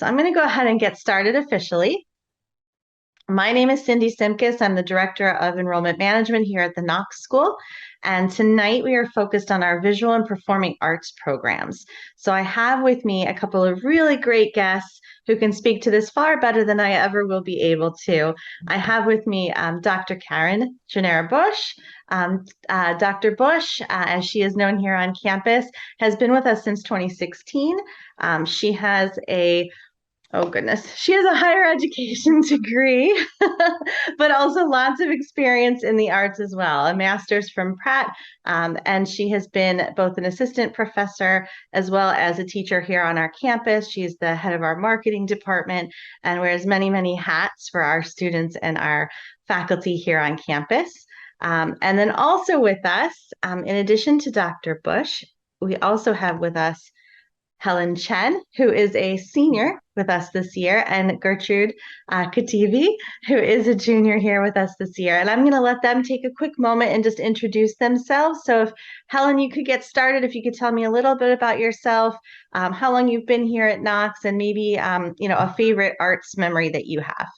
So I'm going to go ahead and get started officially. My name is Cindy Simkus. I'm the Director of Enrollment Management here at the Knox School. And tonight we are focused on our visual and performing arts programs. So I have with me a couple of really great guests who can speak to this far better than I ever will be able to. I have with me Dr. Karyn Cernera Bush. Dr. Bush, as she is known here on campus, has been with us since 2016. She has she has a higher education degree, but also lots of experience in the arts as well, a master's from Pratt, and she has been both an assistant professor as well as a teacher here on our campus. She's the head of our marketing department and wears many, many hats for our students and our faculty here on campus. And then also with us, in addition to Dr. Bush, we also have with us Helen Chen, who is a senior with us this year, and Gertrude Kativi, who is a junior here with us this year. And I'm going to let them take a quick moment and just introduce themselves. So if Helen, you could get started, if you could tell me a little bit about yourself, how long you've been here at Knox, and maybe a favorite arts memory that you have.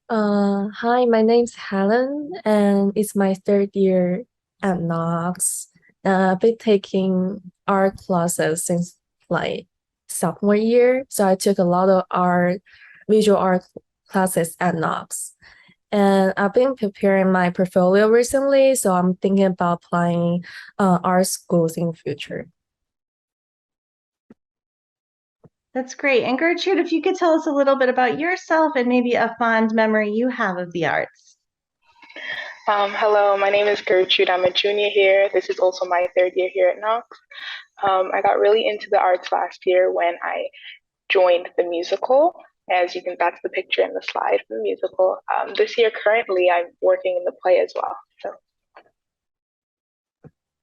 Hi, my name's Helen, and it's my third year at Knox. I've been taking art classes since like sophomore year, so I took a lot of visual art classes at Knox. And I've been preparing my portfolio recently, so I'm thinking about applying art schools in the future. That's great. And Gertrude, if you could tell us a little bit about yourself and maybe a fond memory you have of the arts. Hello, my name is Gertrude. I'm a junior here. This is also my third year here at Knox. I got really into the arts last year when I joined the musical. That's the picture in the slide for the musical. This year, currently, I'm working in the play as well.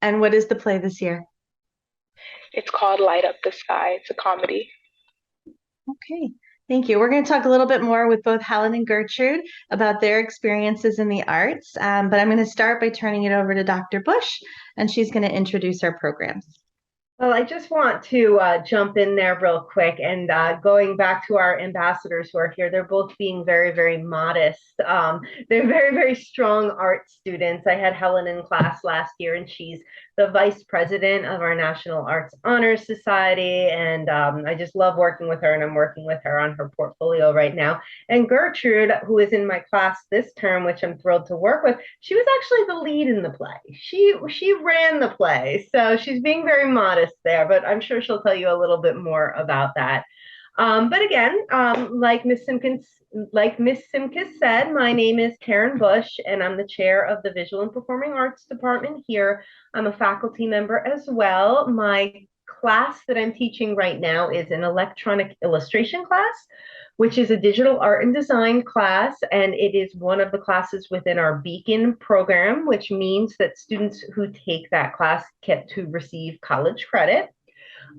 And what is the play this year? It's called Light Up the Sky. It's a comedy. Okay, thank you. We're going to talk a little bit more with both Helen and Gertrude about their experiences in the arts, but I'm going to start by turning it over to Dr. Bush, and she's going to introduce our programs. Well, I just want to jump in there real quick and going back to our ambassadors who are here, they're both being very, very modest. They're very, very strong art students. I had Helen in class last year, and she's the vice president of our National Arts Honors Society. And I just love working with her, and I'm working with her on her portfolio right now. And Gertrude, who is in my class this term, which I'm thrilled to work with, she was actually the lead in the play. She ran the play, so she's being very modest there, but I'm sure she'll tell you a little bit more about that. But again, like Miss Simkins said, my name is Karyn Bush, and I'm the chair of the Visual and Performing Arts Department here. I'm a faculty member as well. My class that I'm teaching right now is an electronic illustration class, which is a digital art and design class, and it is one of the classes within our Beacon program, which means that students who take that class get to receive college credit.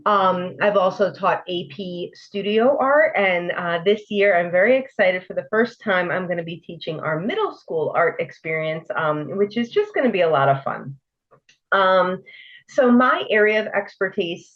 I've also taught AP studio art, and this year I'm very excited. For the first time, I'm going to be teaching our middle school art experience, which is just going to be a lot of fun. So my area of expertise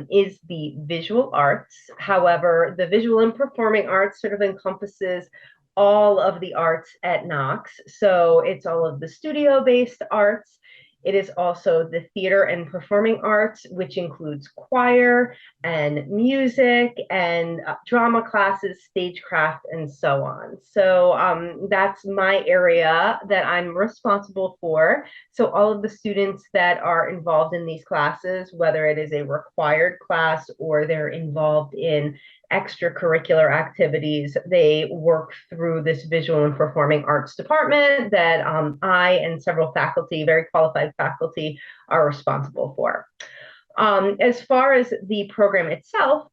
is the visual arts. However, the visual and performing arts sort of encompasses all of the arts at Knox. So it's all of the studio-based arts. It is also the theater and performing arts, which includes choir and music and drama classes, stagecraft, and so on. So that's my area that I'm responsible for. So all of the students that are involved in these classes, whether it is a required class or they're involved in extracurricular activities, they work through this visual and performing arts department that I and several faculty, very qualified faculty, are responsible for. As far as the program itself,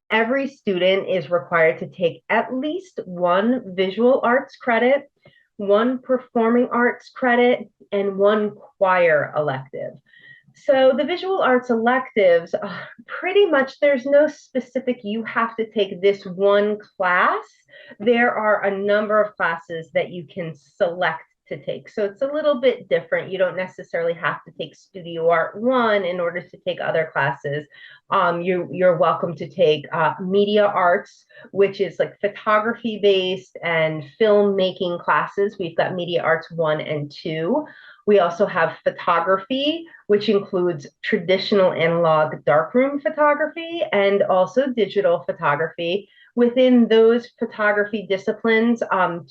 every student is required to take at least one visual arts credit, one performing arts credit, and one choir elective. So the visual arts electives, pretty much there's no specific, you have to take this one class. There are a number of classes that you can select to take. So it's a little bit different. You don't necessarily have to take Studio Art 1 in order to take other classes. You're welcome to take Media Arts, which is like photography based and filmmaking classes. We've got Media Arts 1 and 2. We also have photography, which includes traditional analog darkroom photography and also digital photography. Within those photography disciplines,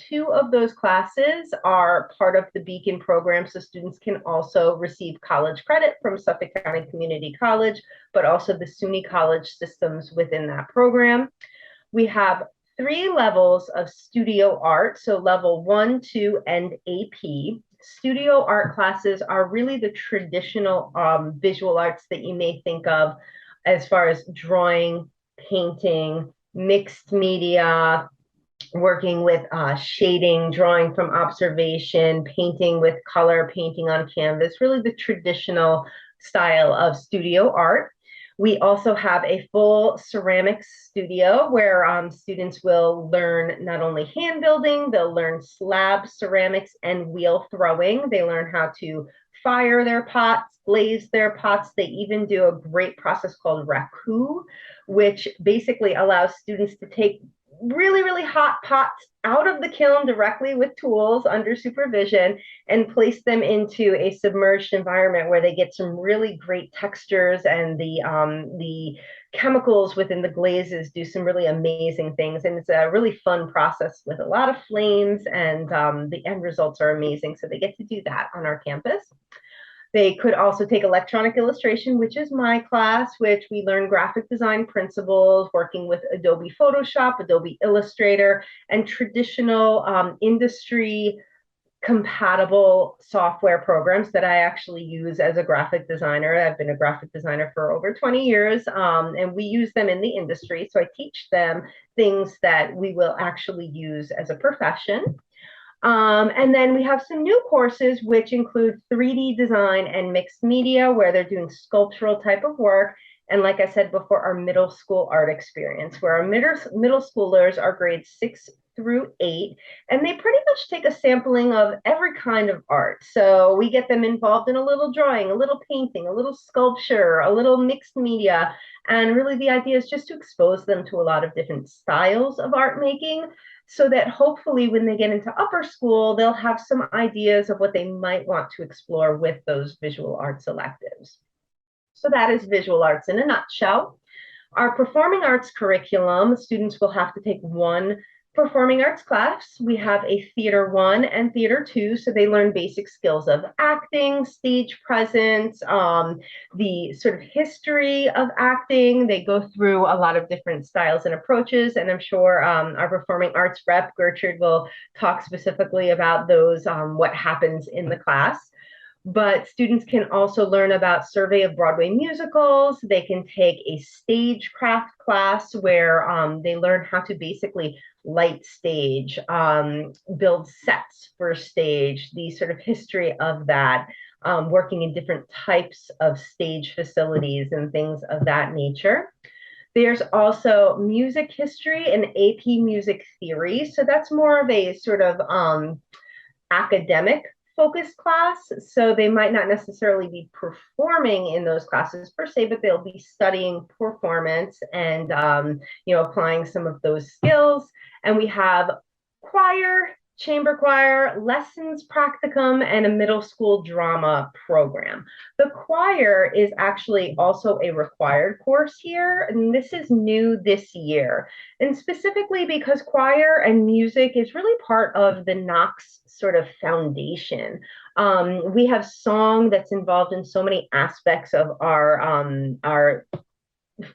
2 of those classes are part of the Beacon program, so students can also receive college credit from Suffolk County Community College, but also the SUNY College systems within that program. We have 3 levels of studio art, so level 1, 2, and AP. Studio art classes are really the traditional visual arts that you may think of as far as drawing, painting, mixed media, working with shading, drawing from observation, painting with color, painting on canvas, really the traditional style of studio art. We also have a full ceramics studio where students will learn not only hand building, they'll learn slab ceramics and wheel throwing. They learn how to fire their pots, glaze their pots. They even do a great process called raku, which basically allows students to take really, really hot pots out of the kiln directly with tools under supervision and place them into a submerged environment where they get some really great textures, and the chemicals within the glazes do some really amazing things. And it's a really fun process with a lot of flames, and the end results are amazing. So they get to do that on our campus. They could also take electronic illustration, which is my class, which we learn graphic design principles, working with Adobe Photoshop, Adobe Illustrator, and traditional industry compatible software programs that I actually use as a graphic designer. I've been a graphic designer for over 20 years, and we use them in the industry. So I teach them things that we will actually use as a profession. And then we have some new courses, which include 3D design and mixed media, where they're doing sculptural type of work. And like I said before, our middle school art experience, where our middle schoolers are grades 6 through 8, and they pretty much take a sampling of every kind of art. So we get them involved in a little drawing, a little painting, a little sculpture, a little mixed media. And really the idea is just to expose them to a lot of different styles of art making, so that hopefully when they get into upper school, they'll have some ideas of what they might want to explore with those visual arts electives. So that is visual arts in a nutshell. Our performing arts curriculum, students will have to take 1 performing arts class. We have a theater 1 and theater 2, so they learn basic skills of acting, stage presence, the sort of history of acting. They go through a lot of different styles and approaches, and I'm sure our performing arts rep, Gertrude, will talk specifically about those, what happens in the class. But students can also learn about survey of Broadway musicals. They can take a stagecraft class where they learn how to basically light stage, build sets for stage, the sort of history of that, working in different types of stage facilities and things of that nature. There's also music history and AP music theory. So that's more of a sort of academic focused class. So they might not necessarily be performing in those classes per se, but they'll be studying performance and applying some of those skills. And we have choir, chamber choir, lessons practicum, and a middle school drama program. The choir is actually also a required course here, and this is new this year. And specifically because choir and music is really part of the Knox sort of foundation. We have song that's involved in so many aspects of our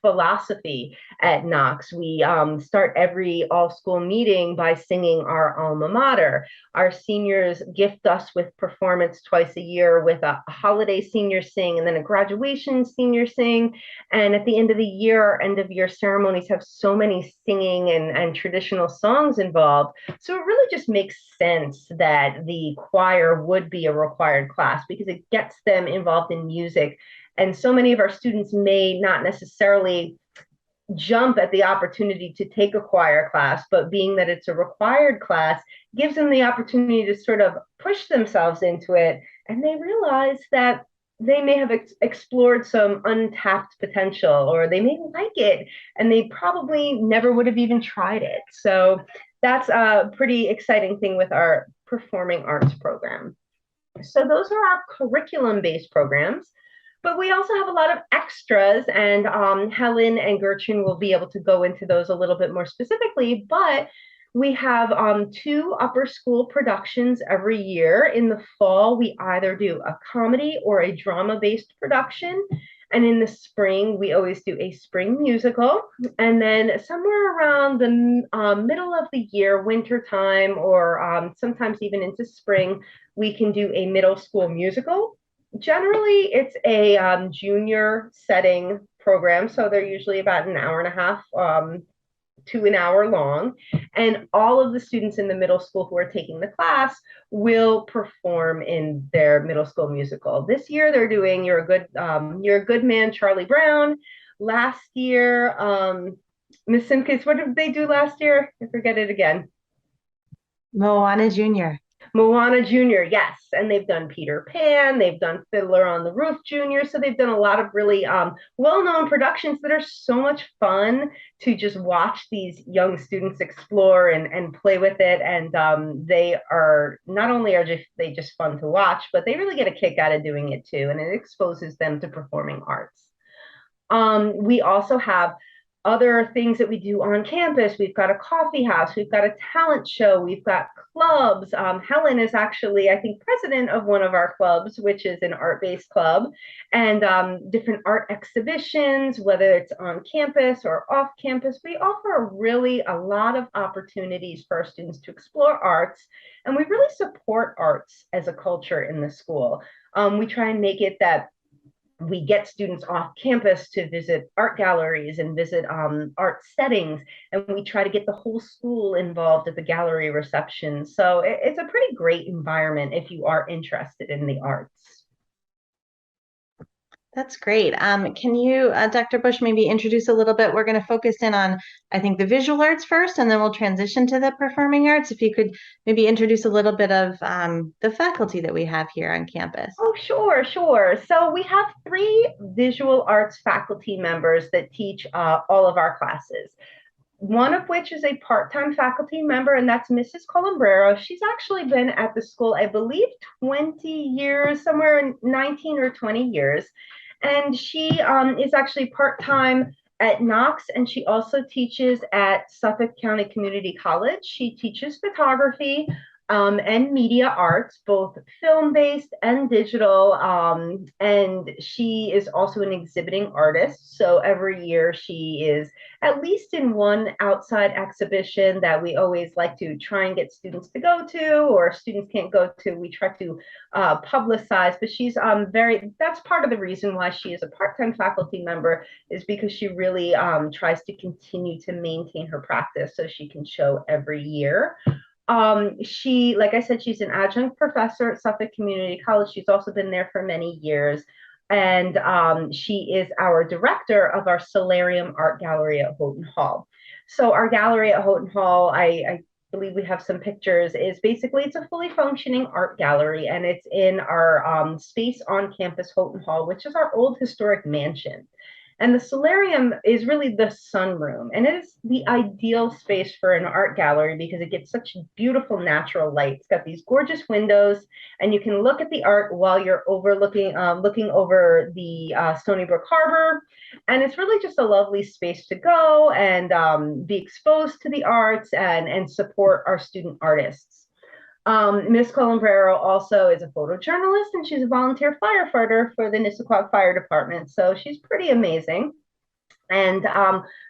philosophy at Knox. We start every all-school meeting by singing our alma mater. Our seniors gift us with performance twice a year, with a holiday senior sing and then a graduation senior sing. And at the end of the year, our end of year ceremonies have so many singing and traditional songs involved. So it really just makes sense that the choir would be a required class, because it gets them involved in music. And so many of our students may not necessarily jump at the opportunity to take a choir class, but being that it's a required class, gives them the opportunity to sort of push themselves into it. And they realize that they may have explored some untapped potential, or they may like it and they probably never would have even tried it. So that's a pretty exciting thing with our performing arts program. So those are our curriculum-based programs. But we also have a lot of extras, and Helen and Gertrude will be able to go into those a little bit more specifically. But we have 2 upper school productions every year. In the fall, we either do a comedy or a drama-based production. And in the spring, we always do a spring musical. And then somewhere around the middle of the year, winter time, or sometimes even into spring, we can do a middle school musical. Generally, it's a junior setting program, so they're usually about an hour and a half to an hour long. And all of the students in the middle school who are taking the class will perform in their middle school musical. This year, they're doing You're a Good Man, Charlie Brown. Last year, Miss Simkis, what did they do last year? I forget it again. Moana Jr. Moana Jr., yes. And they've done Peter Pan, they've done Fiddler on the Roof Jr. So they've done a lot of really well-known productions that are so much fun to just watch these young students explore and play with it. And they are, not only are they just fun to watch, but they really get a kick out of doing it too. And it exposes them to performing arts. We also have other things that we do on campus. We've got a coffee house, we've got a talent show, we've got clubs. Helen is actually, I think, president of one of our clubs, which is an art-based club, and different art exhibitions, whether it's on campus or off campus. We offer really a lot of opportunities for our students to explore arts, and we really support arts as a culture in the school. We try and make it that we get students off campus to visit art galleries and visit art settings, and we try to get the whole school involved at the gallery reception. So it's a pretty great environment if you are interested in the arts. That's great. Can you, Dr. Bush, maybe introduce a little bit? We're going to focus in on, I think, the visual arts first, and then we'll transition to the performing arts. If you could maybe introduce a little bit of the faculty that we have here on campus. Oh, sure. So we have 3 visual arts faculty members that teach all of our classes. One of which is a part-time faculty member, and that's Mrs. Colombrero. She's actually been at the school, I believe, 20 years, somewhere in 19 or 20 years. And she is actually part-time at Knox, and she also teaches at Suffolk County Community College. She teaches photography and media arts, both film-based and digital. And she is also an exhibiting artist. So every year she is at least in one outside exhibition that we always like to try and get students to go to, or students can't go to. We try to publicize, but she's that's part of the reason why she is a part-time faculty member, is because she really tries to continue to maintain her practice so she can show every year. She, like I said, she's an adjunct professor at Suffolk Community College. She's also been there for many years. And she is our director of our Solarium Art Gallery at Houghton Hall. So our gallery at Houghton Hall, I believe we have some pictures, is basically, it's a fully functioning art gallery, and it's in our space on campus, Houghton Hall, which is our old historic mansion. And the solarium is really the sunroom, and it is the ideal space for an art gallery because it gets such beautiful natural light. It's got these gorgeous windows, and you can look at the art while you're looking over the Stony Brook Harbor. And it's really just a lovely space to go and be exposed to the arts and support our student artists. Ms. Colombrero also is a photojournalist, and she's a volunteer firefighter for the Nissaquag Fire Department. So she's pretty amazing. And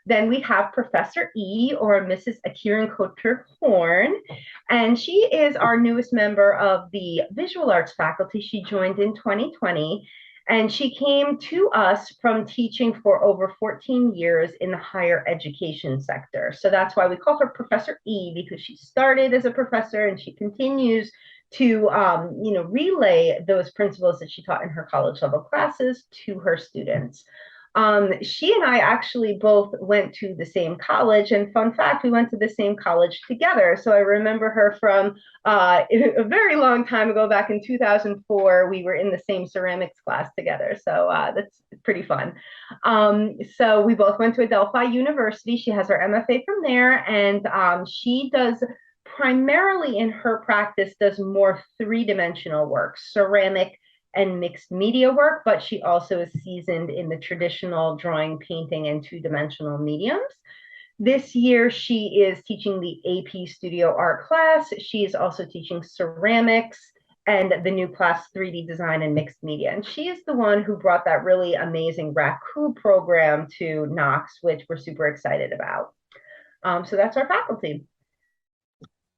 then we have Professor E, or Mrs. Karyn Cernera Bush, and she is our newest member of the visual arts faculty. She joined in 2020. And she came to us from teaching for over 14 years in the higher education sector. So that's why we call her Professor E, because she started as a professor and she continues to relay those principles that she taught in her college level classes to her students. She and I actually both went to the same college, and fun fact, we went to the same college together. So I remember her from a very long time ago, back in 2004. We were in the same ceramics class together, so that's pretty fun. So we both went to Adelphi University. She has her MFA from there, and she does primarily in her practice does more three-dimensional work, ceramic and mixed media work, but she also is seasoned in the traditional drawing, painting, and two-dimensional mediums. This year, she is teaching the AP Studio Art class. She is also teaching ceramics and the new class 3D design and mixed media. And she is the one who brought that really amazing Raku program to Knox, which we're super excited about. So that's our faculty.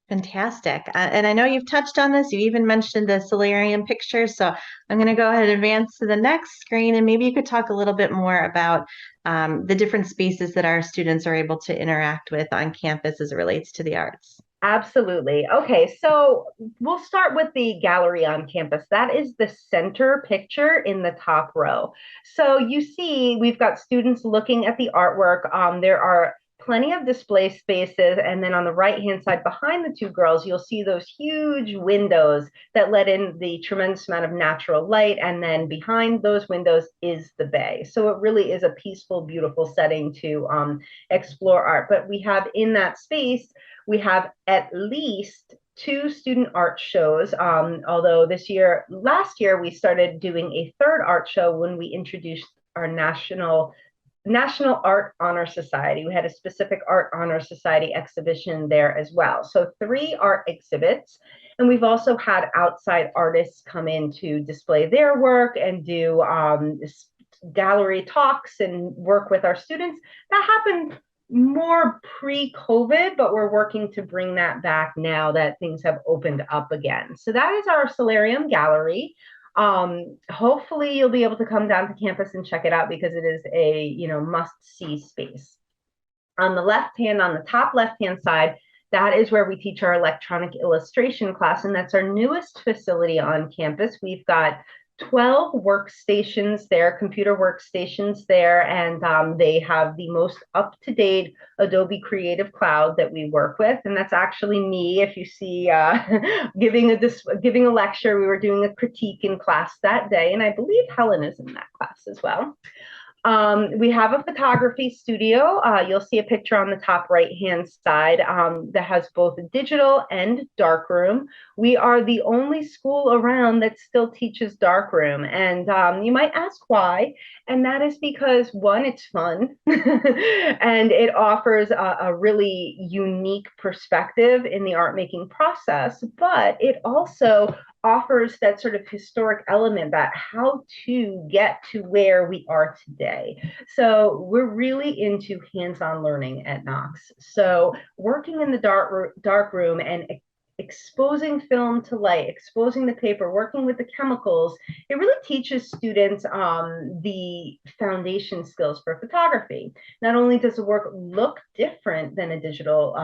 Fantastic. And I know you've touched on this. You even mentioned the solarium pictures. So I'm going to go ahead and advance to the next screen. And maybe you could talk a little bit more about the different spaces that our students are able to interact with on campus as it relates to the arts. Absolutely. Okay, so we'll start with the gallery on campus. That is the center picture in the top row. So you see, we've got students looking at the artwork. There are plenty of display spaces. And then on the right-hand side behind the two girls, you'll see those huge windows that let in the tremendous amount of natural light. And then behind those windows is the bay. So it really is a peaceful, beautiful setting to explore art. But we have in that space, we have at least 2 student art shows, although last year, we started doing a third art show when we introduced our National Art Honor Society. We had a specific Art Honor Society exhibition there as well. So 3 art exhibits. And we've also had outside artists come in to display their work and do gallery talks and work with our students. That happened more pre-COVID, but we're working to bring that back now that things have opened up again. So that is our Solarium Gallery. Hopefully you'll be able to come down to campus and check it out because it is a must-see space. On the top left-hand side, that is where we teach our electronic illustration class, and that's our newest facility on campus. We've got 12 workstations there, computer workstations there, and they have the most up-to-date Adobe Creative Cloud that we work with, and that's actually me. If you see giving a lecture, we were doing a critique in class that day, and I believe Helen is in that class as well. We have a photography studio. You'll see a picture on the top right-hand side that has both a digital and darkroom. We are the only school around that still teaches darkroom, and you might ask why. And that is because, one, it's fun, and it offers a really unique perspective in the art making process, but it also offers that sort of historic element that how to get to where we are today. So we're really into hands-on learning at Knox. So working in the dark room and exposing film to light, exposing the paper, working with the chemicals, it really teaches students the foundation skills for photography. Not only does the work look different than a digital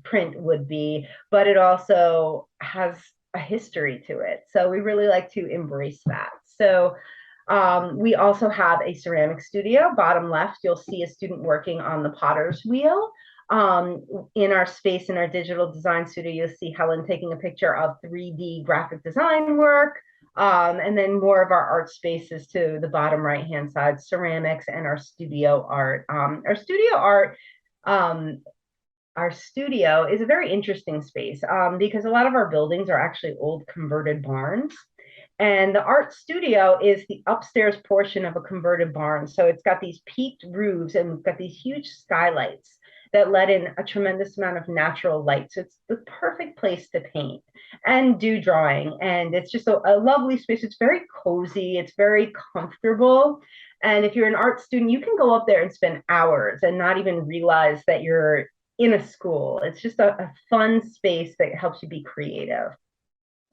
print would be, but it also has a history to it. So we really like to embrace that. So we also have a ceramic studio. Bottom left, you'll see a student working on the potter's wheel. In our space, in our digital design studio, you'll see Helen taking a picture of 3D graphic design work. And then more of our art spaces to the bottom right-hand side, ceramics and our studio art. Our studio is a very interesting space because a lot of our buildings are actually old converted barns. And the art studio is the upstairs portion of a converted barn. So it's got these peaked roofs and we've got these huge skylights that let in a tremendous amount of natural light. So it's the perfect place to paint and do drawing. And it's just a lovely space. It's very cozy. It's very comfortable. And if you're an art student, you can go up there and spend hours and not even realize that you're in a school. It's just a fun space that helps you be creative.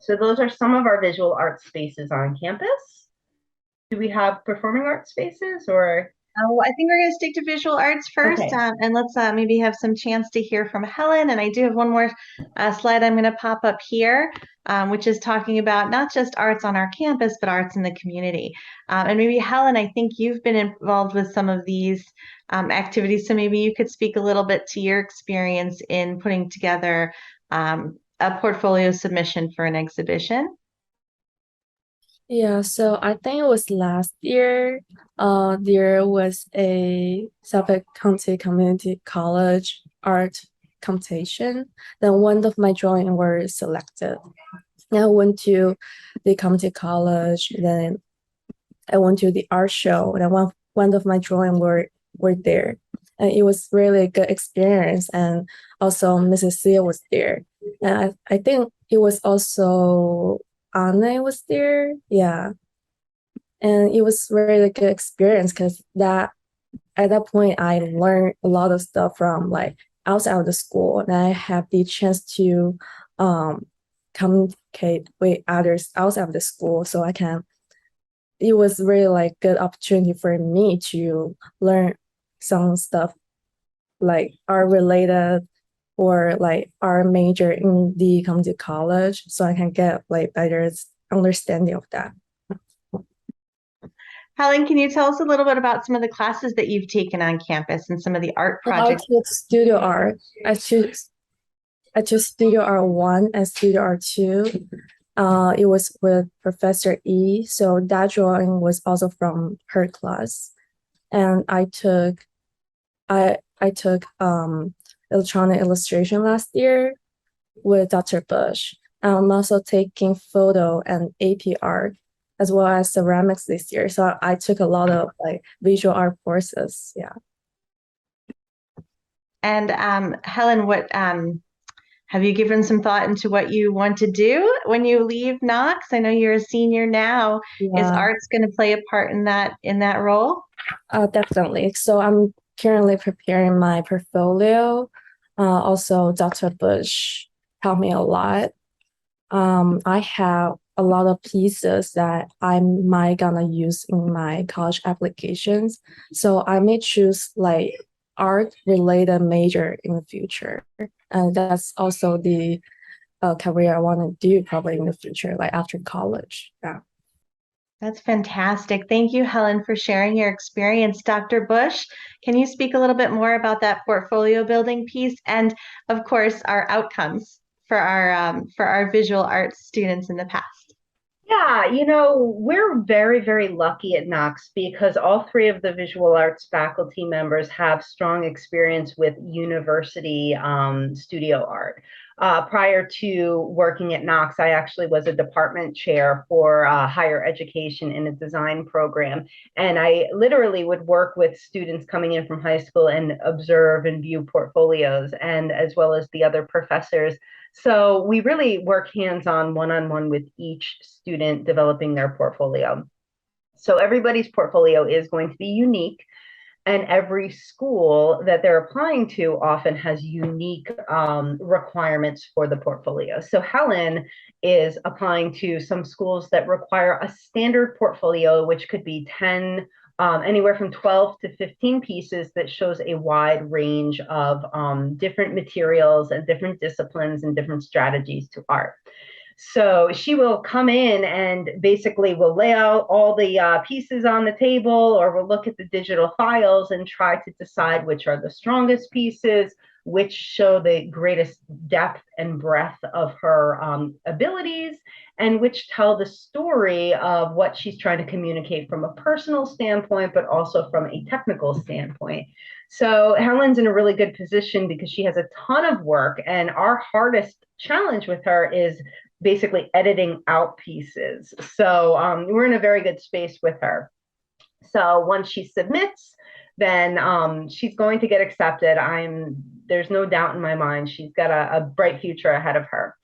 So those are some of our visual art spaces on campus. Do we have performing art spaces or? I think we're going to stick to visual arts first, Okay. and let's maybe have some chance to hear from Helen. And I do have one more slide I'm going to pop up here, which is talking about not just arts on our campus, but arts in the community. And maybe Helen, I think you've been involved with some of these activities, so maybe you could speak a little bit to your experience in putting together a portfolio submission for an exhibition. Yeah, so I think it was last year. There was a Suffolk County Community College art competition. Then one of my drawings were selected. I went to the community college. Then I went to the art show. And one of my drawings were there, and it was really a good experience. And also Mrs. Sia was there, and I think it was also Anna was there. Yeah. And it was really good experience because that at that point I learned a lot of stuff from like outside of the school, and I have the chance to communicate with others outside of the school, so I can. It was really like good opportunity for me to learn some stuff like art related or like art major in the community college, so I can get like better understanding of that. Helen, can you tell us a little bit about some of the classes that you've taken on campus and some of the art I projects? took studio art. I took studio art 1 and studio art 2. It was with Professor E. So that drawing was also from her class. And I took electronic illustration last year with Dr. Bush. I'm also taking photo and AP art as well as ceramics this year. So I took a lot of like visual art courses. Yeah. And Helen, what have you given some thought into what you want to do when you leave Knox? I know you're a senior now. Is arts going to play a part in that role? Definitely. So I'm currently preparing my portfolio. Also, Dr. Bush helped me a lot. I have a lot of pieces that I might gonna use in my college applications. So I may choose like art related major in the future. And that's also the career I want to do probably in the future, like after college. Yeah. That's fantastic. Thank you, Helen, for sharing your experience. Dr. Bush, can you speak a little bit more about that portfolio building piece and, of course, our outcomes for our visual arts students in the past? Yeah, we're very, very lucky at Knox because all three of the visual arts faculty members have strong experience with university studio art. Prior to working at Knox, I actually was a department chair for higher education in a design program. And I literally would work with students coming in from high school and observe and view portfolios, and as well as the other professors. So we really work hands-on, one-on-one with each student developing their portfolio. So everybody's portfolio is going to be unique, and every school that they're applying to often has unique requirements for the portfolio. So Helen is applying to some schools that require a standard portfolio, which could be 10, anywhere from 12 to 15 pieces that shows a wide range of different materials and different disciplines and different strategies to art. So she will come in and basically will lay out all the pieces on the table, or we'll look at the digital files and try to decide which are the strongest pieces, which show the greatest depth and breadth of her abilities, and which tell the story of what she's trying to communicate from a personal standpoint, but also from a technical standpoint. So Helen's in a really good position because she has a ton of work, and our hardest challenge with her is basically editing out pieces. So we're in a very good space with her. So once she submits, then she's going to get accepted. There's no doubt in my mind she's got a bright future ahead of her.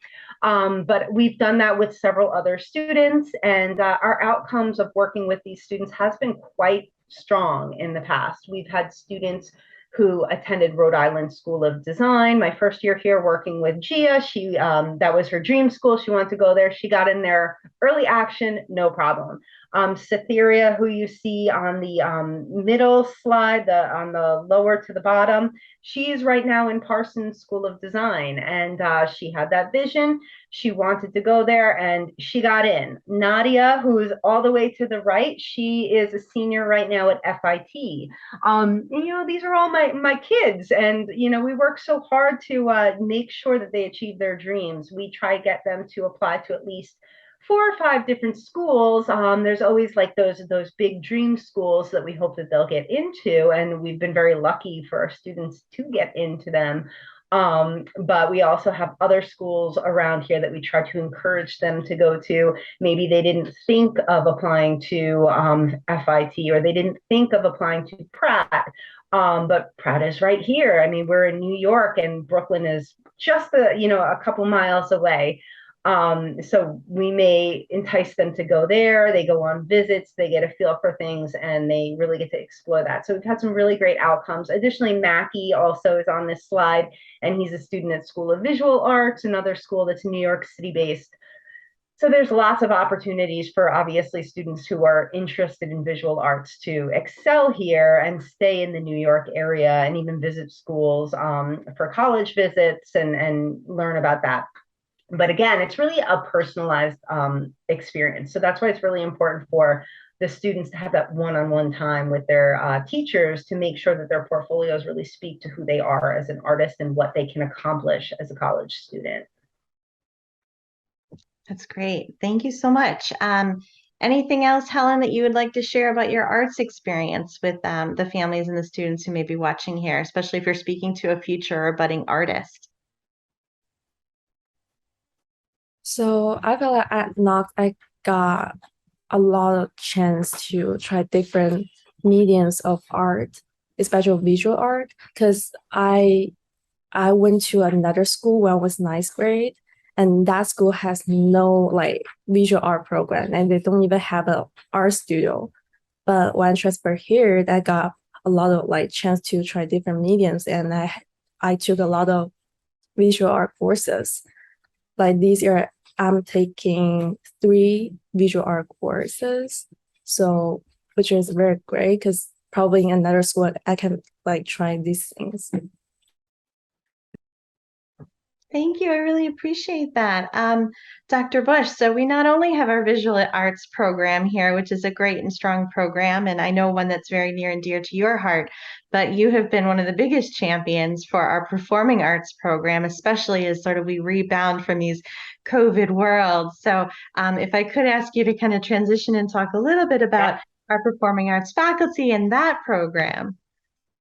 But we've done that with several other students, and our outcomes of working with these students has been quite strong in the past. We've had students who attended Rhode Island School of Design. My first year here working with Gia, that was her dream school. She wanted to go there. She got in there Early action, no problem. Cytherea, who you see on the middle slide, on the lower to the bottom, she's right now in Parsons School of Design, and she had that vision. She wanted to go there, and she got in. Nadia, who's all the way to the right, she is a senior right now at FIT. These are all my kids, and we work so hard to make sure that they achieve their dreams. We try to get them to apply to at least 4 or 5 different schools. There's always like those big dream schools that we hope that they'll get into, and we've been very lucky for our students to get into them. But we also have other schools around here that we try to encourage them to go to. Maybe they didn't think of applying to FIT, or they didn't think of applying to Pratt. But Pratt is right here. I mean, we're in New York, and Brooklyn is just a couple miles away. So we may entice them to go there. They go on visits, they get a feel for things, and they really get to explore that. So we've had some really great outcomes. Additionally, Mackie also is on this slide, and he's a student at School of Visual Arts, another school that's New York City based. So there's lots of opportunities for obviously students who are interested in visual arts to excel here and stay in the New York area, and even visit schools for college visits and learn about that. But again, it's really a personalized experience. So that's why it's really important for the students to have that one-on-one time with their teachers to make sure that their portfolios really speak to who they are as an artist and what they can accomplish as a college student. That's great. Thank you so much. Anything else, Helen, that you would like to share about your arts experience with the families and the students who may be watching here, especially if you're speaking to a future or budding artist? So I feel like at Knox, I got a lot of chance to try different mediums of art, especially visual art, because I went to another school when I was ninth grade, and that school has no like visual art program, and they don't even have an art studio. But when I transferred here, I got a lot of like chance to try different mediums, and I took a lot of visual art courses. Like this year, I'm taking 3 visual art courses, so which is very great because probably in another school I can like try these things. Thank you. I really appreciate that. Dr. Bush, so we not only have our visual arts program here, which is a great and strong program, and I know one that's very near and dear to your heart, but you have been one of the biggest champions for our performing arts program, especially as sort of we rebound from these COVID worlds. So if I could ask you to kind of transition and talk a little bit about our performing arts faculty and that program.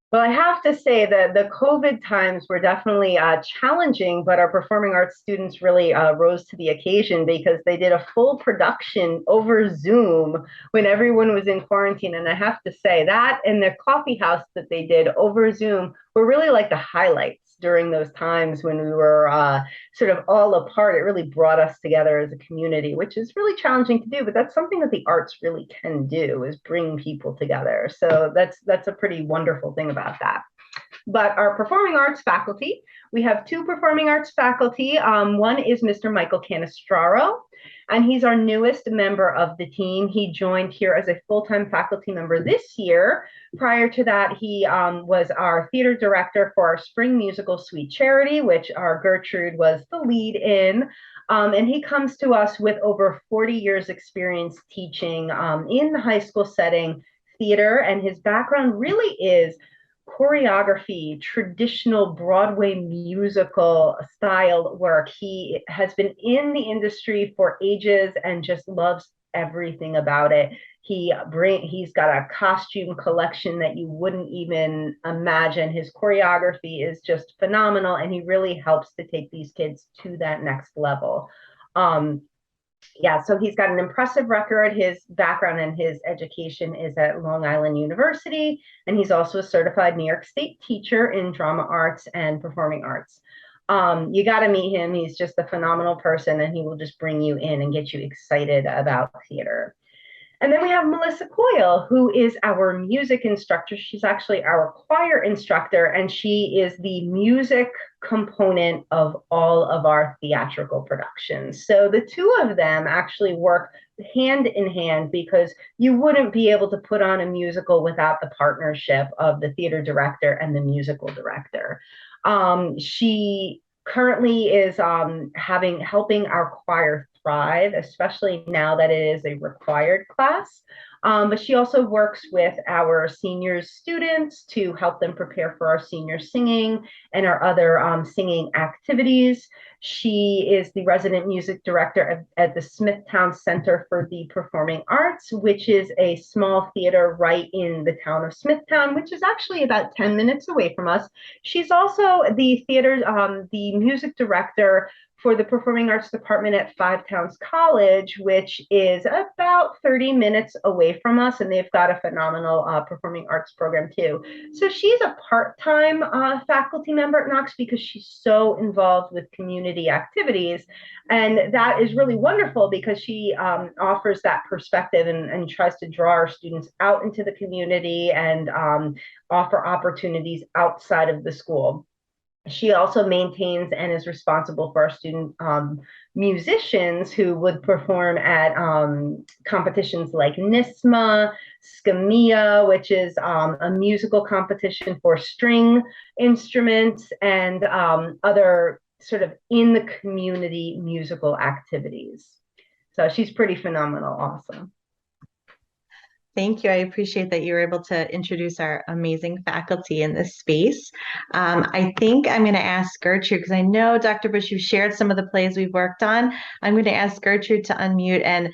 Well, I have to say that the COVID times were definitely challenging, but our performing arts students really rose to the occasion because they did a full production over Zoom when everyone was in quarantine. And I have to say that and the coffee house that they did over Zoom were really like the highlights during those times when we were sort of all apart. It really brought us together as a community, which is really challenging to do, but that's something that the arts really can do, is bring people together. So that's a pretty wonderful thing about that. But our performing arts faculty, we have 2 performing arts faculty. One is Mr. Michael Canestraro, and he's our newest member of the team. He joined here as a full-time faculty member this year. Prior to that, he was our theater director for our spring musical Sweet Charity, which our Gertrude was the lead in. And he comes to us with over 40 years experience teaching in the high school setting theater, and his background really is choreography, traditional Broadway musical style work. He has been in the industry for ages and just loves everything about it. He's got a costume collection that you wouldn't even imagine. His choreography is just phenomenal, and he really helps to take these kids to that next level. Yeah, so he's got an impressive record. His background and his education is at Long Island University, and he's also a certified New York State teacher in drama arts and performing arts. You got to meet him. He's just a phenomenal person, and he will just bring you in and get you excited about theater. And then we have Melissa Coyle, who is our music instructor. She's actually our choir instructor, and she is the music component of all of our theatrical productions. So the two of them actually work hand in hand, because you wouldn't be able to put on a musical without the partnership of the theater director and the musical director. She currently is helping our choir thrive, especially now that it is a required class. But she also works with our senior students to help them prepare for our senior singing and our other singing activities. She is the resident music director at the Smithtown Center for the Performing Arts, which is a small theater right in the town of Smithtown, which is actually about 10 minutes away from us. She's also the music director for the Performing Arts Department at Five Towns College, which is about 30 minutes away from us, and they've got a phenomenal performing arts program too. So she's a part-time faculty member at Knox because she's so involved with community activities, and that is really wonderful because she offers that perspective and tries to draw our students out into the community and offer opportunities outside of the school. She also maintains and is responsible for our student musicians who would perform at competitions like NISMA, SCAMIA, which is a musical competition for string instruments, and other sort of in the community musical activities. So she's pretty phenomenal also. Thank you. I appreciate that you were able to introduce our amazing faculty in this space. I think I'm going to ask Gertrude, because I know, Dr. Bush, you shared some of the plays we've worked on. I'm going to ask Gertrude to unmute, and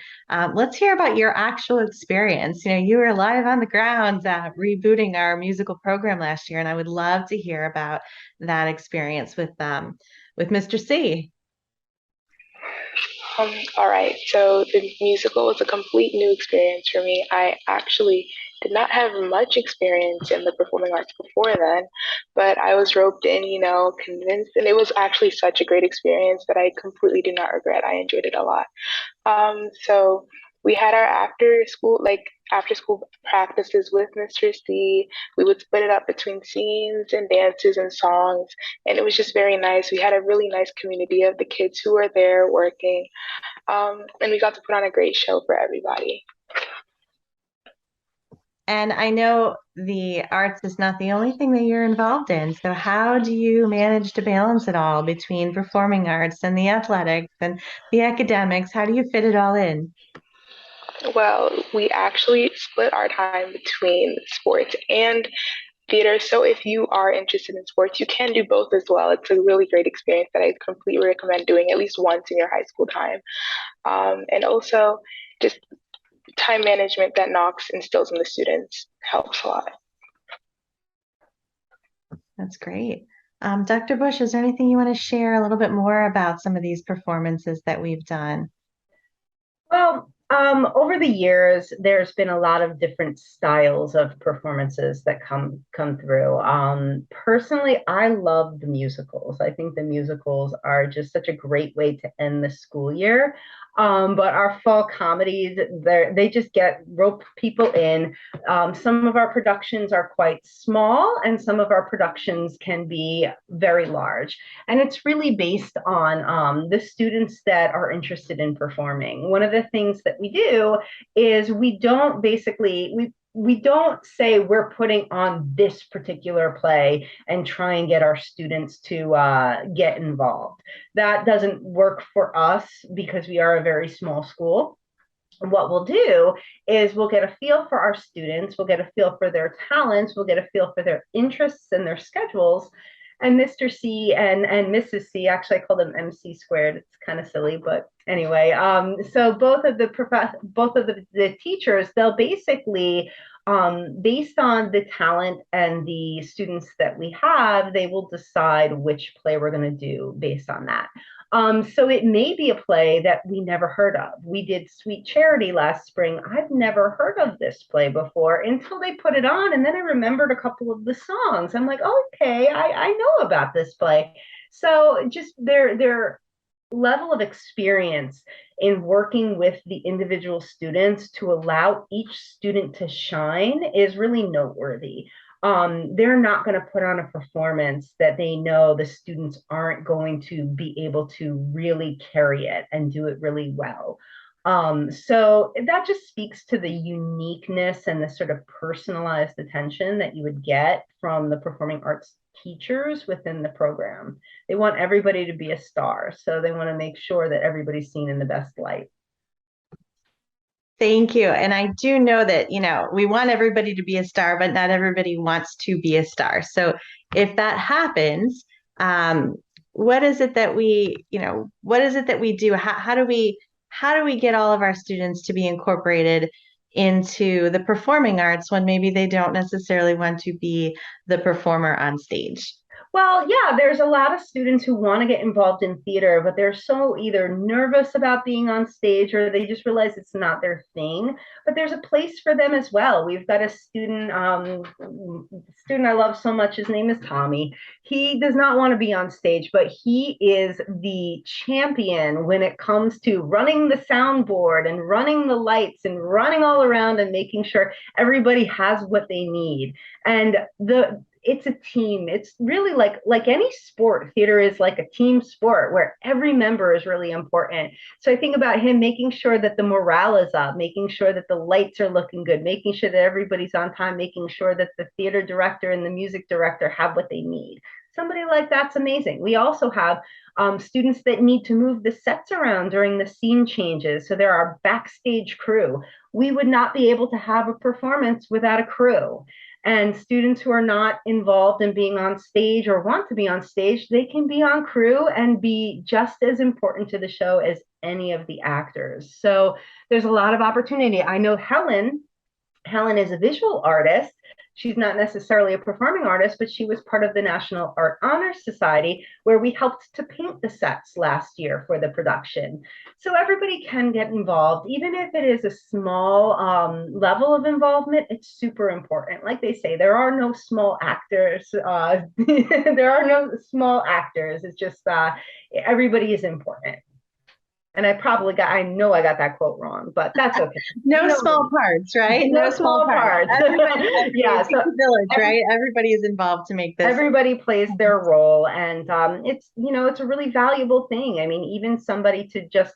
let's hear about your actual experience. You know, you were live on the ground rebooting our musical program last year, and I would love to hear about that experience with Mr. C. All right, so the musical was a complete new experience for me. I actually did not have much experience in the performing arts before then, but I was roped in, convinced, and it was actually such a great experience that I completely do not regret. I enjoyed it a lot. So we had our after school practices with Mr. C. We would split it up between scenes and dances and songs, and it was just very nice. We had a really nice community of the kids who were there working, and we got to put on a great show for everybody. And I know the arts is not the only thing that you're involved in. So how do you manage to balance it all between performing arts and the athletics and the academics? How do you fit it all in? Well, we actually split our time between sports and theater. So if you are interested in sports, you can do both as well. It's a really great experience that I completely recommend doing at least once in your high school time. And also just time management that Knox instills in the students helps a lot. That's great. Dr. Bush, is there anything you want to share a little bit more about some of these performances that we've done? Well, over the years, there's been a lot of different styles of performances that come through. Personally, I love the musicals. I think the musicals are just such a great way to end the school year. But our fall comedies, they just rope people in. Some of our productions are quite small, and some of our productions can be very large. And it's really based on the students that are interested in performing. One of the things that we do is we don't say we're putting on this particular play and try and get our students to get involved. That doesn't work for us because we are a very small school. What we'll do is we'll get a feel for our students, we'll get a feel for their talents, we'll get a feel for their interests and their schedules. And Mr. C and Mrs. C, actually I call them MC squared. It's kind of silly, but anyway. So both of the teachers, they'll basically, based on the talent and the students that we have, they will decide which play we're going to do based on that. So it may be a play that we never heard of. We did Sweet Charity last spring. I've never heard of this play before until they put it on, and then I remembered a couple of the songs. I'm like, okay, I know about this play. So just they're level of experience in working with the individual students to allow each student to shine is really noteworthy. They're not going to put on a performance that they know the students aren't going to be able to really carry it and do it really well. So that just speaks to the uniqueness and the sort of personalized attention that you would get from the performing arts teachers within the program. They want everybody to be a star, so they want to make sure that everybody's seen in the best light. Thank you. And I do know that, we want everybody to be a star, but not everybody wants to be a star. So if that happens, what is it that what is it that we do? How do we get all of our students to be incorporated into the performing arts when maybe they don't necessarily want to be the performer on stage? Well, yeah, there's a lot of students who want to get involved in theater, but they're so either nervous about being on stage or they just realize it's not their thing. But there's a place for them as well. We've got a student I love so much. His name is Tommy. He does not want to be on stage, but he is the champion when it comes to running the soundboard and running the lights and running all around and making sure everybody has what they need. And it's a team. It's really like any sport. Theater is like a team sport where every member is really important. So I think about him making sure that the morale is up, making sure that the lights are looking good, making sure that everybody's on time, making sure that the theater director and the music director have what they need. Somebody like that's amazing. We also have students that need to move the sets around during the scene changes. So there are backstage crew. We would not be able to have a performance without a crew. And students who are not involved in being on stage or want to be on stage, they can be on crew and be just as important to the show as any of the actors. So there's a lot of opportunity. I know Helen is a visual artist. She's not necessarily a performing artist, but she was part of the National Art Honor Society, where we helped to paint the sets last year for the production. So everybody can get involved, even if it is a small level of involvement. It's super important. Like they say, there are no small actors. There are no small actors. It's just everybody is important. And I know I got that quote wrong, but that's okay. No small parts, right? No small parts. Yeah, so village, right? Everybody is involved to make this. Everybody plays their role, and it's a really valuable thing. I mean, even somebody to just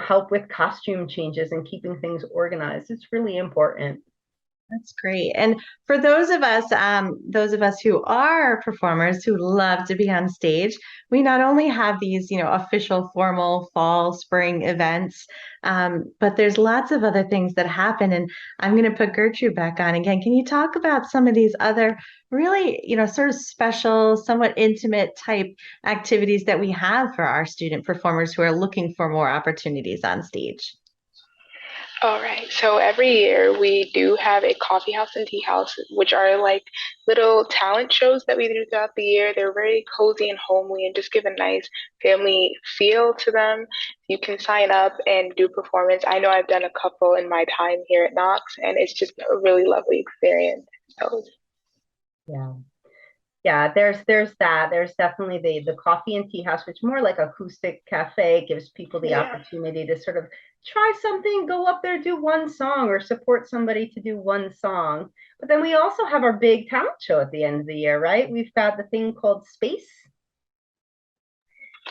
help with costume changes and keeping things organized. It's really important. That's great. And for those of us who are performers who love to be on stage, we not only have these, official, formal fall, spring events, but there's lots of other things that happen. And I'm going to put Gertrude back on again. Can you talk about some of these other really, sort of special, somewhat intimate type activities that we have for our student performers who are looking for more opportunities on stage? All right. So every year we do have a coffee house and tea house, which are like little talent shows that we do throughout the year. They're very cozy and homely and just give a nice family feel to them. You can sign up and do performance. I know I've done a couple in my time here at Knox, and it's just a really lovely experience. So yeah. Yeah, there's that. There's definitely the coffee and tea house, which more like acoustic cafe, gives people the opportunity to sort of try something, go up there, do one song, or support somebody to do one song. But then we also have our big talent show at the end of the year, right? We've got the thing called Space.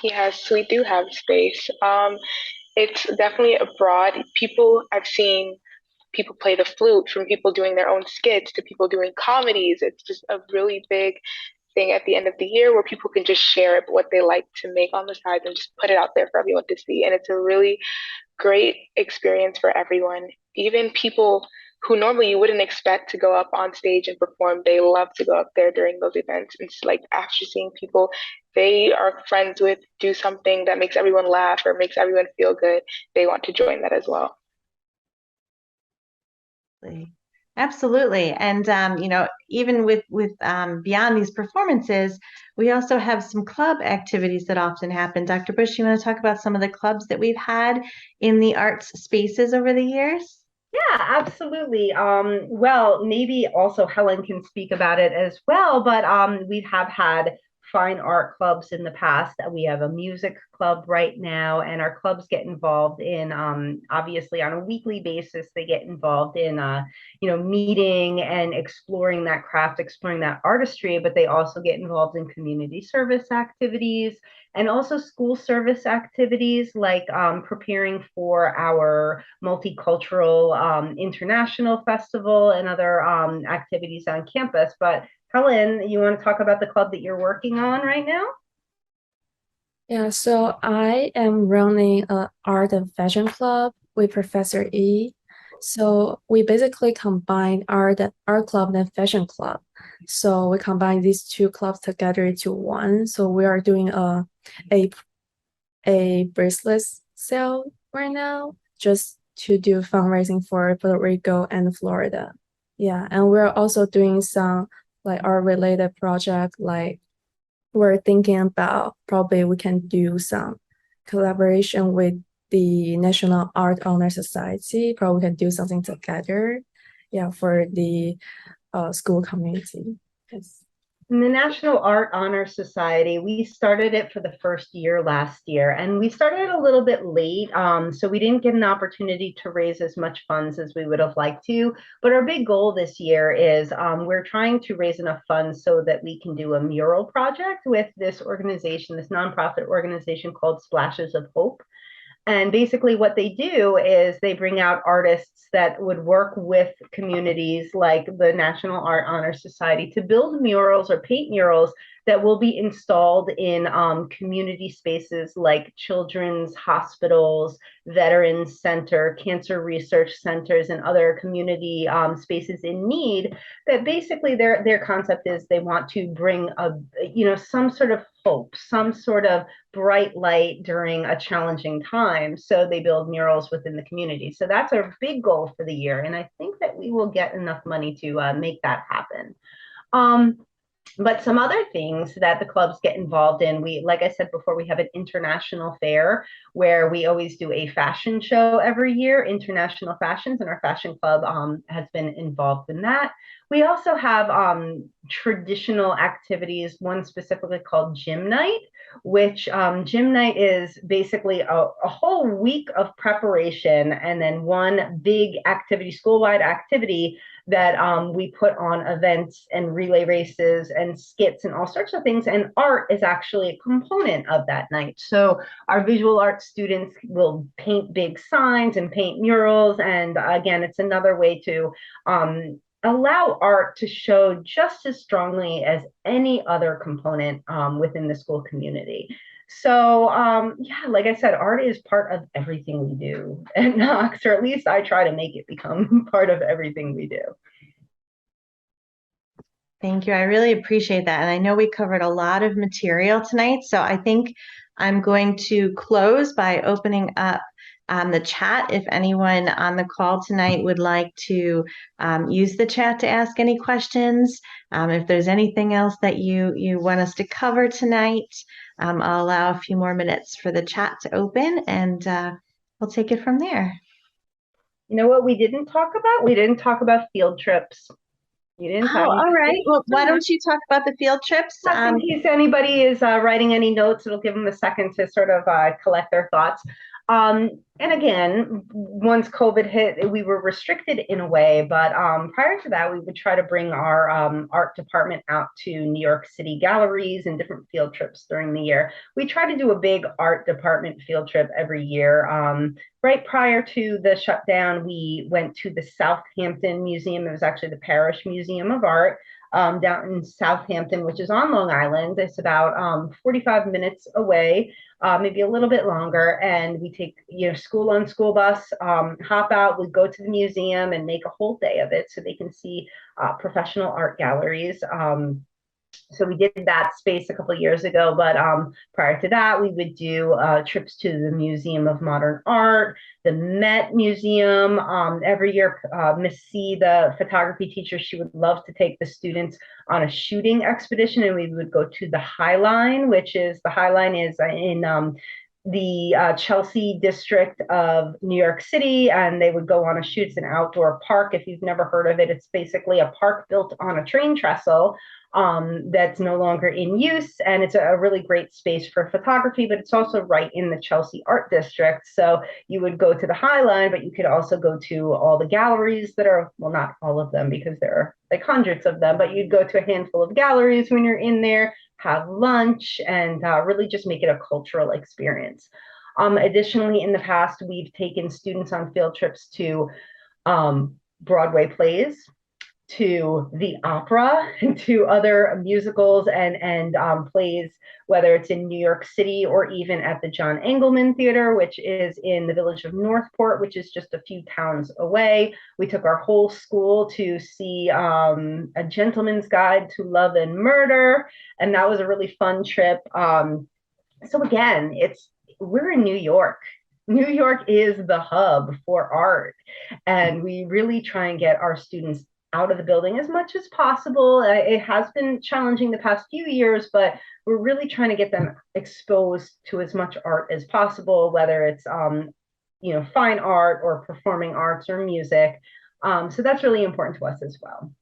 Yes, we do have Space. It's definitely a broad. I've seen people play the flute, from people doing their own skits to people doing comedies. It's just a really big thing at the end of the year where people can just share what they like to make on the side and just put it out there for everyone to see. And it's a really great experience for everyone. Even people who normally you wouldn't expect to go up on stage and perform, they love to go up there during those events. It's like after seeing people they are friends with do something that makes everyone laugh or makes everyone feel good, they want to join that as well. Absolutely. And even with beyond these performances, we also have some club activities that often happen. Dr. Bush, you want to talk about some of the clubs that we've had in the arts spaces over the years? Yeah, absolutely. Well, maybe also Helen can speak about it as well, but we have had fine art clubs in the past. We have a music club right now, and our clubs get involved in, obviously on a weekly basis, they get involved in, meeting and exploring that craft, exploring that artistry, but they also get involved in community service activities and also school service activities like preparing for our multicultural international festival and other activities on campus. But Helen, you want to talk about the club that you're working on right now? Yeah, so I am running an art and fashion club with Professor E. So we basically combine art club and fashion club. So we combine these two clubs together into one. So we are doing a bracelet sale right now just to do fundraising for Puerto Rico and Florida. Yeah, and we're also doing some like art related project, like we're thinking about probably we can do some collaboration with the National Art Honor Society. Probably we can do something together, yeah, for the school community. Yes. In the National Art Honor Society, we started it for the first year last year, and we started a little bit late, so we didn't get an opportunity to raise as much funds as we would have liked to. But our big goal this year is we're trying to raise enough funds so that we can do a mural project with this organization, this nonprofit organization called Splashes of Hope. And basically what they do is they bring out artists that would work with communities like the National Art Honor Society to build murals or paint murals that will be installed in community spaces like children's hospitals, veterans center, cancer research centers, and other community spaces in need. That basically their concept is they want to bring some sort of hope, some sort of bright light during a challenging time. So they build murals within the community. So that's our big goal for the year. And I think that we will get enough money to make that happen. But some other things that the clubs get involved in, like I said before, we have an international fair where we always do a fashion show every year, international fashions, and our fashion club has been involved in that. We also have traditional activities, one specifically called Gym Night, which Gym Night is basically a whole week of preparation and then one big activity, school-wide activity that we put on events and relay races and skits and all sorts of things. And art is actually a component of that night. So our visual arts students will paint big signs and paint murals. And again, it's another way to allow art to show just as strongly as any other component within the school community. So yeah, like I said, art is part of everything we do at Knox, or at least I try to make it become part of everything we do. Thank you. I really appreciate that. And I know we covered a lot of material tonight. So I think I'm going to close by opening up the chat. If anyone on the call tonight would like to use the chat to ask any questions, if there's anything else that you want us to cover tonight, I'll allow a few more minutes for the chat to open and we'll take it from there. You know what we didn't talk about? We didn't talk about field trips. You didn't talk. All right. Well, why don't you talk about the field trips? In case anybody is writing any notes, it'll give them a second to sort of collect their thoughts. And again, once COVID hit, we were restricted in a way, but prior to that, we would try to bring our art department out to New York City galleries and different field trips during the year. We try to do a big art department field trip every year. Right prior to the shutdown, we went to the Southampton Museum. It was actually the Parish Museum of Art. Down in Southampton, which is on Long Island. It's about 45 minutes away, maybe a little bit longer. And we take, school on school bus, hop out, we go to the museum and make a whole day of it so they can see professional art galleries. So we did that space a couple of years ago, but prior to that, we would do trips to the Museum of Modern Art, the Met Museum. Every year, Miss C, the photography teacher, she would love to take the students on a shooting expedition, and we would go to the High Line, which is in the Chelsea district of New York City, and they would go on a shoot. It's an outdoor park. If you've never heard of it, it's basically a park built on a train trestle that's no longer in use. And it's a really great space for photography, but it's also right in the Chelsea Art District. So you would go to the High Line, but you could also go to all the galleries that are, well, not all of them because there are like hundreds of them, but you'd go to a handful of galleries when you're in there, have lunch, and really just make it a cultural experience. Additionally, in the past, we've taken students on field trips to Broadway plays, to the opera, to other musicals and plays, whether it's in New York City or even at the John Engelman Theater, which is in the village of Northport, which is just a few towns away. We took our whole school to see A Gentleman's Guide to Love and Murder, and that was a really fun trip. So again, we're in New York. New York is the hub for art, and we really try and get our students out of the building as much as possible. It has been challenging the past few years, but we're really trying to get them exposed to as much art as possible, whether it's fine art or performing arts or music. So that's really important to us as well.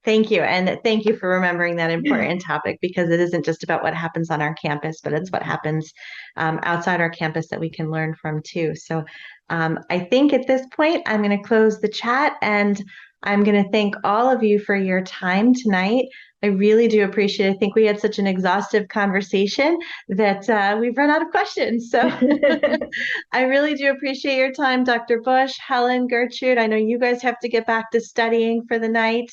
Thank you. And thank you for remembering that important topic, because it isn't just about what happens on our campus, but it's what happens outside our campus that we can learn from too. So I think at this point, I'm going to close the chat, and I'm going to thank all of you for your time tonight. I really do appreciate it. I think we had such an exhaustive conversation that we've run out of questions. So I really do appreciate your time, Dr. Bush, Helen, Gertrude. I know you guys have to get back to studying for the night.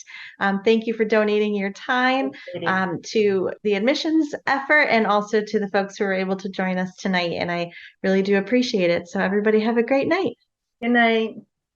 Thank you for donating your time to the admissions effort, and also to the folks who were able to join us tonight. And I really do appreciate it. So everybody have a great night. Good night.